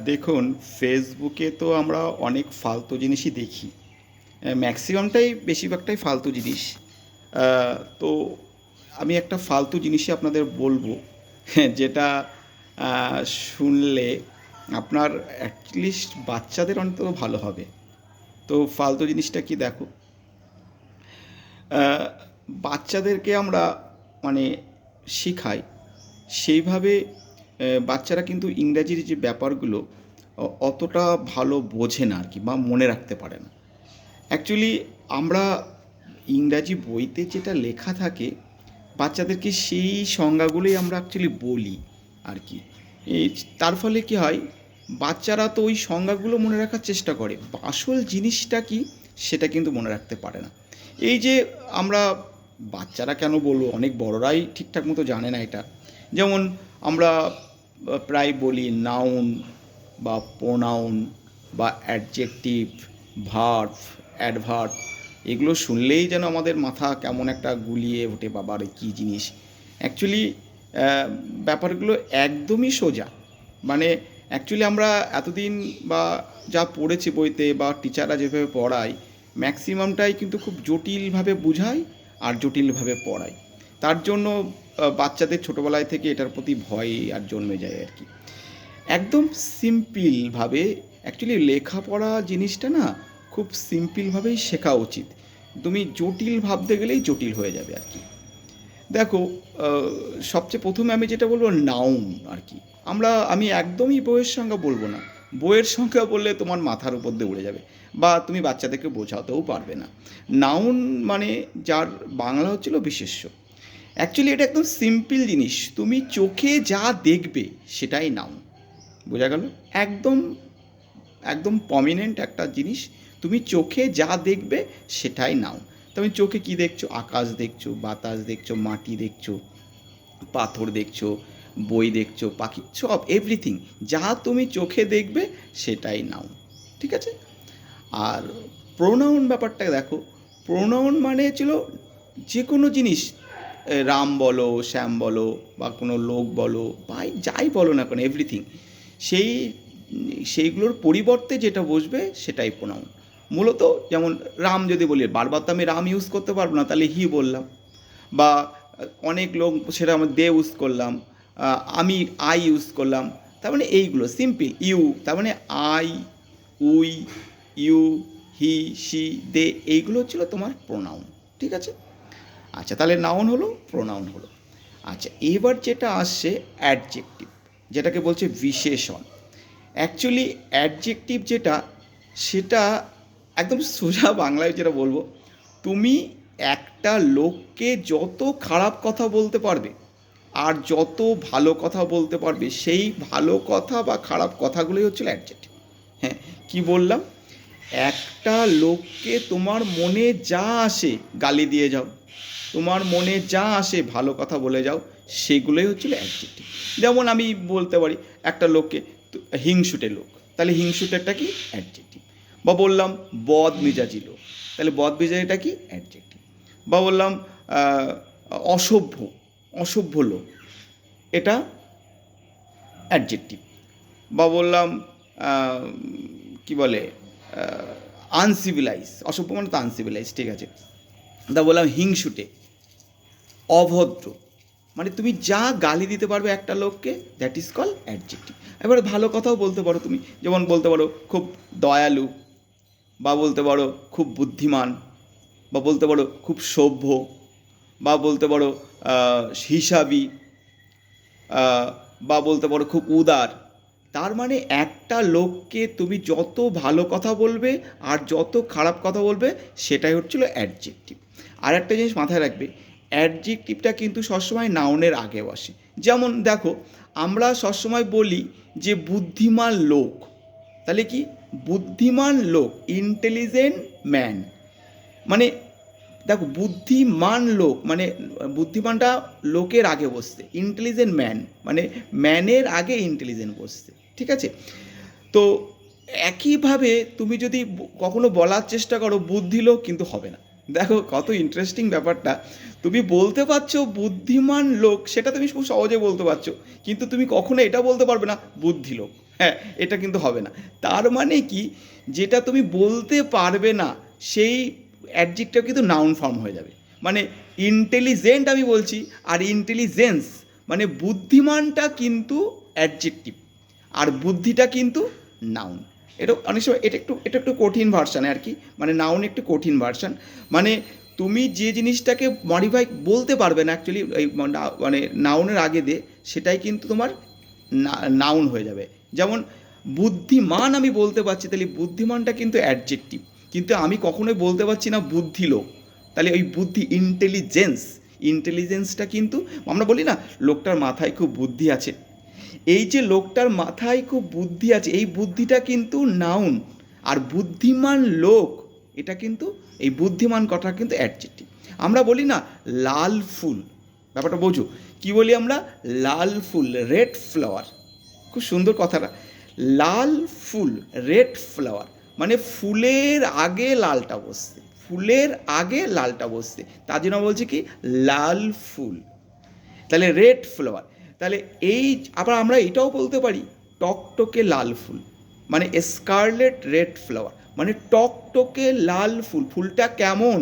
দেখুন, ফেসবুকে তো আমরা অনেক ফালতু জিনিসই দেখি। ম্যাক্সিমামটাই বেশিরভাগটাই ফালতু জিনিস। তো আমি একটা ফালতু জিনিসই আপনাদের বলবো যেটা শুনলে আপনার অ্যাটলিস্ট বাচ্চাদের অন্তত ভালো হবে। তো ফালতু জিনিসটা কি দেখো, আহ, বাচ্চাদেরকে আমরা মানে শেখাই সেইভাবে। বাচ্চারা কিন্তু ইংরাজির যে ব্যাপারগুলো অতটা ভালো বোঝে না আর কি, বা মনে রাখতে পারে না। অ্যাকচুয়ালি আমরা ইংরাজি বইতে যেটা লেখা থাকে বাচ্চাদেরকে সেই সংজ্ঞাগুলোই আমরা অ্যাকচুয়ালি বলি আর কি। এই তার ফলে কি হয়, বাচ্চারা তো ওই সংজ্ঞাগুলো মনে রাখার চেষ্টা করে, আসল জিনিসটা কি সেটা কিন্তু মনে রাখতে পারে না। এই যে আমরা, বাচ্চারা কেন বলবো, অনেক বড়রাই ঠিকঠাক মতো জানে না এটা। যেমন আমরা প্রায় বলি নাউন বা প্রোনাউন বা অ্যাডজেক্টিভ, ভার্ব, অ্যাডভার্ব, এগুলো শুনলেই যেন আমাদের মাথা কেমন একটা গুলিয়ে ওঠে, বাবার কী জিনিস। অ্যাকচুয়ালি ব্যাপারগুলো একদমই সোজা। মানে অ্যাকচুয়ালি আমরা এতদিন বা যা পড়েছি বইতে বা টিচাররা যেভাবে পড়ায়, ম্যাক্সিমামটাই কিন্তু খুব জটিলভাবে বোঝায় আর জটিলভাবে পড়ায়। তার জন্য বাচ্চাদের ছোটোবেলায় থেকে এটার প্রতি ভয় আর জন্মে যায় আর কি। একদম সিম্পলভাবে অ্যাকচুয়ালি লেখাপড়া জিনিসটা না খুব সিম্পলভাবেই শেখা উচিত। তুমি জটিল ভাবতে গেলেই জটিল হয়ে যাবে আর কি। দেখো, সবচেয়ে প্রথমে আমি যেটা বলবো নাউন আর কি। আমি একদমই বইয়ের সংজ্ঞা বলবো না। বইয়ের সংজ্ঞা বললে তোমার মাথার উপর দিয়ে উড়ে যাবে, বা তুমি বাচ্চাদেরকে বোঝাতেও পারবে না। নাউন মানে যার বাংলা হচ্ছিল বিশেষ্য। অ্যাকচুয়ালি এটা একদম সিম্পল জিনিস, তুমি চোখে যা দেখবে সেটাই নাউন। বোঝা গেল? একদম একদম প্রমিনেন্ট একটা জিনিস, তুমি চোখে যা দেখবে সেটাই নাও। তুমি চোখে কি দেখছো? আকাশ দেখছো, বাতাস দেখছো, মাটি দেখছো, পাথর দেখছো, বই দেখছো, পাখি, সব এভরিথিং যা তুমি চোখে দেখবে সেটাই নাও। ঠিক আছে? আর প্রোনাউন ব্যাপারটা দেখো, প্রোনাউন মানে ছিল যে কোনো জিনিস, রাম বলো, শ্যাম বলো, বা কোনো লোক বলো, বা যাই বলো না কেন, এভরিথিং, সেই সেইগুলোর পরিবর্তে যেটা বসবে সেটাই প্রোনাউন। মূলত যেমন রাম যদি বলি, বারবার তো আমি রাম ইউজ করতে পারবো না, তাহলে হি বললাম। বা অনেক লোক, সেটা আমরা দে ইউজ করলাম, আমি আই ইউজ করলাম। তার মানে এইগুলো সিম্পল। ইউ তার মানে I, we, you, he, she, they, এইগুলো হচ্ছিল তোমার প্রোনাউন। ঠিক আছে? আচ্ছা, তাহলে নাউন হলো, প্রোনাউন হলো। আচ্ছা, এবার যেটা আসছে অ্যাডজেক্টিভ, যেটাকে বলছে বিশেষণ। অ্যাকচুয়ালি অ্যাডজেক্টিভ যেটা, সেটা একদম সোজা বাংলায় যেটা বলবো, তুমি একটা লোককে যত খারাপ কথা বলতে পারবে আর যত ভালো কথা বলতে পারবে, সেই ভালো কথা বা খারাপ কথাগুলোই হচ্ছিল অ্যাডজেক্টিভ। হ্যাঁ, কি বললাম? একটা লোককে তোমার মনে যা আসে গালি দিয়ে যাও, তোমার মনে যা আসে ভালো কথা বলে যাও, সেগুলোই হচ্ছিল অ্যাডজেক্টিভ। যেমন আমি বলতে পারি একটা লোককে হিংসুটে লোক, তাহলে হিংসুটেরটা কি? অ্যাডজেক্টিভ। বা বললাম বদ মেজাজি লোক, তাহলে বদ মেজাজিটা কি? অ্যাডজেক্টিভ। বা বললাম আহ, অসভ্য, অসভ্য লোক, এটা অ্যাডজেক্টিভ। বা বললাম আহ, কি বলে, আনসিভিলাইজ, অসভ্য মানে তো আনসিভিলাইজ, ঠিক আছে। তা বললাম হিংসুটে, অভদ্র, মানে তুমি যা গালি দিতে পারবে একটা লোককে, দ্যাট ইজ কল অ্যাডজেক্টিভ। এবার ভালো কথাও বলতে পারো তুমি, যেমন বলতে পারো খুব দয়ালু, বা বলতে পারো খুব বুদ্ধিমান, বা বলতে পারো খুব সভ্য, বা বলতে পারো হিসাবি, বা বলতে পারো খুব উদার। তার মানে একটা লোককে তুমি যত ভালো কথা বলবে আর যত খারাপ কথা বলবে, সেটাই হচ্ছিল অ্যাডজেক্টিভ। আর একটা জিনিস মাথায় রাখবে, অ্যাডজেক্টিভটা কিন্তু সবসময় নাউনের আগে বসে। যেমন দেখো, আমরা সবসময় বলি যে বুদ্ধিমান লোক, তাহলে কি? বুদ্ধিমান লোক, ইন্টেলিজেন্ট ম্যান, মানে দেখো বুদ্ধিমান লোক মানে বুদ্ধিমানটা লোকের আগে বসছে, ইন্টেলিজেন্ট ম্যান মানে ম্যানের আগে ইন্টেলিজেন্ট বসছে। ঠিক আছে? তো একইভাবে তুমি যদি কখনো বলার চেষ্টা করো বুদ্ধি লোক, কিন্তু হবে না। দেখো কত ইন্টারেস্টিং ব্যাপারটা। তুমি বলতে পারছো বুদ্ধিমান লোক, সেটা তুমি খুব সহজে বলতে পারছো, কিন্তু তুমি কখনো এটা বলতে পারবে না বুদ্ধি লোক। হ্যাঁ, এটা কিন্তু হবে না। তার মানে কি, যেটা তুমি বলতে পারবে না সেই অ্যাডজেক্টটা কিন্তু নাউন ফর্ম হয়ে যাবে। মানে ইন্টেলিজেন্ট আমি বলছি, আর ইন্টেলিজেন্স মানে বুদ্ধিমানটা কিন্তু অ্যাডজেক্টিভ, আর বুদ্ধিটা কিন্তু নাউন। এটা অনেক সময় এটা একটু কঠিন ভার্সান আর কি, মানে নাউন একটু কঠিন ভার্সান। মানে তুমি যে জিনিসটাকে মডিফাই বলতে পারবে না অ্যাকচুয়ালি এই মানে নাউনের আগে দিয়ে, সেটাই কিন্তু তোমার নাউন হয়ে যাবে। যেমন বুদ্ধিমান আমি বলতে পারছি, তাহলে বুদ্ধিমানটা কিন্তু অ্যাডজেক্টিভ, কিন্তু আমি কখনোই বলতে পারছি না বুদ্ধি লোক। তাহলে ওই বুদ্ধি ইন্টেলিজেন্সটা কিন্তু আমরা বলি না লোকটার মাথায় খুব বুদ্ধি আছে, এই যে লোকটার মাথায় খুব বুদ্ধি আছে, এই বুদ্ধিটা কিন্তু নাউন। আর বুদ্ধিমান লোক, এটা কিন্তু এই বুদ্ধিমান কথা কিন্তু অ্যাডজেক্টিভ। আমরা বলি না লাল ফুল, ব্যাপারটা বোঝো কি বলি আমরা, লাল ফুল, রেড ফ্লাওয়ার। খুব সুন্দর কথাটা, লাল ফুল রেড ফ্লাওয়ার, মানে ফুলের আগে লালটা বসছে, ফুলের আগে লালটা বসছে, তার জন্য বলছি কি লাল ফুল। তাহলে রেড ফ্লাওয়ার, তাহলে এই আবার আমরা এটাও বলতে পারি টকটকে লাল ফুল, মানে স্কারলেট রেড ফ্লাওয়ার, মানে টকটকে লাল ফুল, ফুলটা কেমন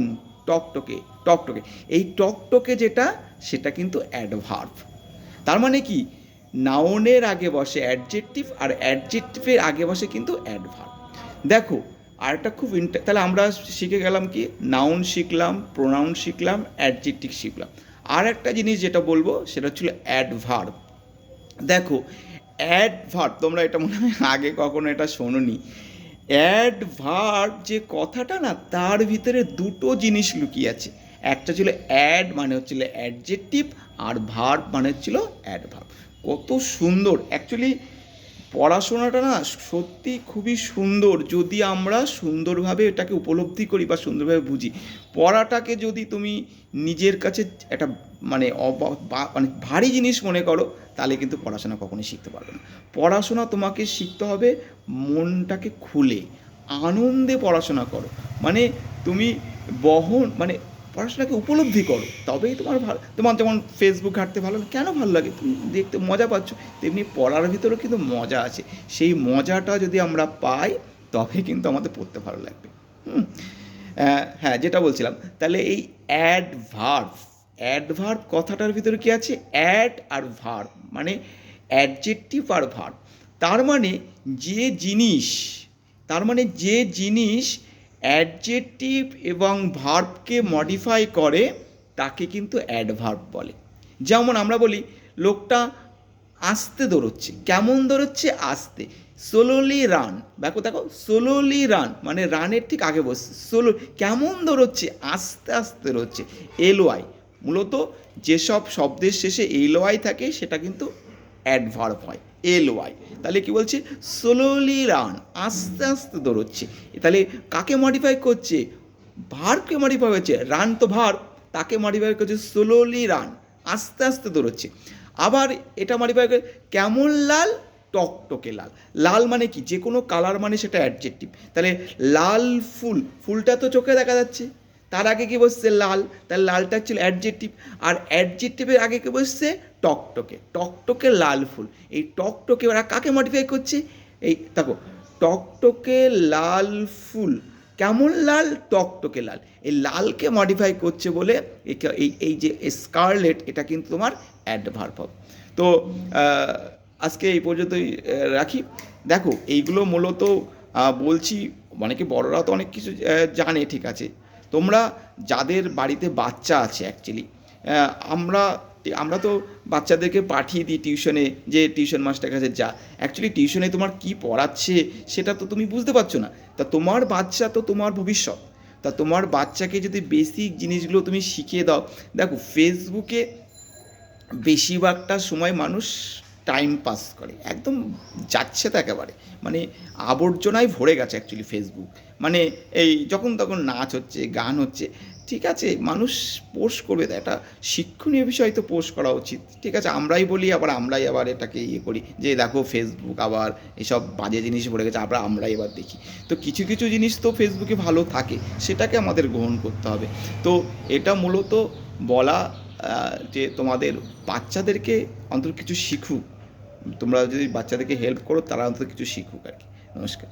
টকটকে, টকটকে, এই টকটকে যেটা, সেটা কিন্তু অ্যাডভার্ব। তার মানে কি, নাউনের আগে বসে অ্যাডজেক্টিভ, আর অ্যাডজেক্টিভের আগে বসে কিন্তু অ্যাডভার্ব। দেখো আরেকটা খুব তাহলে আমরা শিখে গেলাম কি, নাউন শিখলাম, প্রোনাউন শিখলাম, অ্যাডজেক্টিভ শিখলাম। আর একটা জিনিস যেটা বলবো সেটা হচ্ছিল অ্যাডভার্ব। দেখো অ্যাডভার্ব, তোমরা এটা মনে হয় আগে কখনো এটা শোনোনি। অ্যাডভার্ব যে কথাটা না, তার ভিতরে দুটো জিনিস লুকিয়ে আছে। একটা ছিল অ্যাড মানে হচ্ছিল অ্যাডজেক্টিভ, আর ভার্ব মানে হচ্ছিল অ্যাডভার্ব। কত সুন্দর অ্যাকচুয়ালি পড়াশোনাটা না, সত্যি খুবই সুন্দর যদি আমরা সুন্দরভাবে এটাকে উপলব্ধি করি বা সুন্দরভাবে বুঝি। পড়াটাকে যদি তুমি নিজের কাছে একটা মানে মানে ভারী জিনিস মনে করো, তাহলে কিন্তু পড়াশোনা কখনোই শিখতে পারবে না। পড়াশোনা তোমাকে শিখতে হবে মনটাকে খুলে, আনন্দে পড়াশোনা করো। মানে তুমি মানে পড়াশোনাকে উপলব্ধি করো, তবেই তোমার যেমন ফেসবুক ঘাঁটতে ভালো লাগে, কেন ভালো লাগে, তুমি দেখতে মজা পাচ্ছ, তেমনি পড়ার ভিতরেও কিন্তু মজা আছে। সেই মজাটা যদি আমরা পাই, তবে কিন্তু আমাদের পড়তে ভালো লাগবে। হ্যাঁ, যেটা বলছিলাম, তাহলে এই অ্যাডভার্ব কথাটার ভিতরে কি আছে, অ্যাড আর ভার্ব, মানে অ্যাডজেক্টিভ আর ভার্ব। তার মানে যে জিনিস, অ্যাডজেক্টিভ এবং ভার্বকে মডিফাই করে, তাকে কিন্তু অ্যাডভার্ব বলে। যেমন আমরা বলি লোকটা আস্তে দৌড়চ্ছে, কেমন দৌড়চ্ছে, আস্তে, স্লোলি রান। দেখো স্লোলি রান মানে রানের ঠিক আগে বসছে, স্লো, কেমন দৌড়চ্ছে, আস্তে আস্তে দৌড়চ্ছে। এলওয়াই, মূলত যেসব শব্দের শেষে এলওয়াই থাকে সেটা কিন্তু অ্যাডভার্ব হয়, এলওয়াই। তাহলে কি বলছে, স্লোলি রান, আস্তে আস্তে দৌড়চ্ছে। তাহলে কাকে মডিফাই করছে, ভার্বকে মডিফাই হচ্ছে, রান তো ভার্ব, তাকে মডিফাই করছে স্লোলি রান, আস্তে আস্তে দৌড়চ্ছে। আবার এটা মডিফাই করে কেমন লাল, টকটকে লাল। লাল মানে কি, যে কোনো কালার মানে সেটা অ্যাডজেক্টিভ। তাহলে লাল ফুল, ফুলটা তো চোখে দেখা যাচ্ছে, তার আগে কি বসছে লাল, তাহলে লালটা হচ্ছে অ্যাডজেক্টিভ। আর অ্যাডজেক্টিভের আগে কি বসছে টকটকে, টকটকে লাল ফুল। এই টকটকে ওরা কাকে মডিফাই করছে, এই দেখো টকটকে লাল ফুল, কেমন লাল, টকটকে লাল, এই লালকে মডিফাই করছে বলে এই যে স্কারলেট, এটা কিন্তু তোমার অ্যাডভার্ব হবে। তো আজকে এই পর্যন্তই রাখি। দেখো এইগুলো মূলত বলছি, অনেকে বড়রা তো অনেক কিছু জানে, ঠিক আছে, তোমরা যাদের বাড়িতে বাচ্চা আছে অ্যাকচুয়ালি, আমরা তো বাচ্চাদেরকে পাঠিয়ে দিই টিউশনে, যে টিউশন মাস্টারের কাছে যা, অ্যাকচুয়ালি টিউশনে তোমার কী পড়াচ্ছে সেটা তো তুমি বুঝতে পারছো না। তা তোমার বাচ্চা তো তোমার ভবিষ্যৎ, তা তোমার বাচ্চাকে যদি বেসিক জিনিসগুলো তুমি শিখিয়ে দাও। দেখো ফেসবুকে বেশিরভাগটা সময় মানুষ টাইম পাস করে, একদম যাচ্ছে তো একেবারে, মানে আবর্জনায় ভরে গেছে অ্যাকচুয়ালি ফেসবুক। মানে এই যখন তখন নাচ হচ্ছে, গান হচ্ছে, ঠিক আছে, মানুষ পোস্ট করবে, তা একটা শিক্ষণীয় বিষয় তো পোস্ট করা উচিত। ঠিক আছে, আমরাই বলি আমরাই আবার এটাকে ইয়ে করি যে দেখো ফেসবুক আবার এসব বাজে জিনিস পড়ে গেছে, আমরাই এবার দেখি। তো কিছু কিছু জিনিস তো ফেসবুকে ভালো থাকে, সেটাকে আমাদের গ্রহণ করতে হবে। তো এটা মূলত বলা যে তোমাদের বাচ্চাদেরকে অন্তত কিছু শিখুক, তোমরা যদি বাচ্চাদেরকে হেল্প করো তারা অন্তত কিছু শিখুক আর কি। নমস্কার।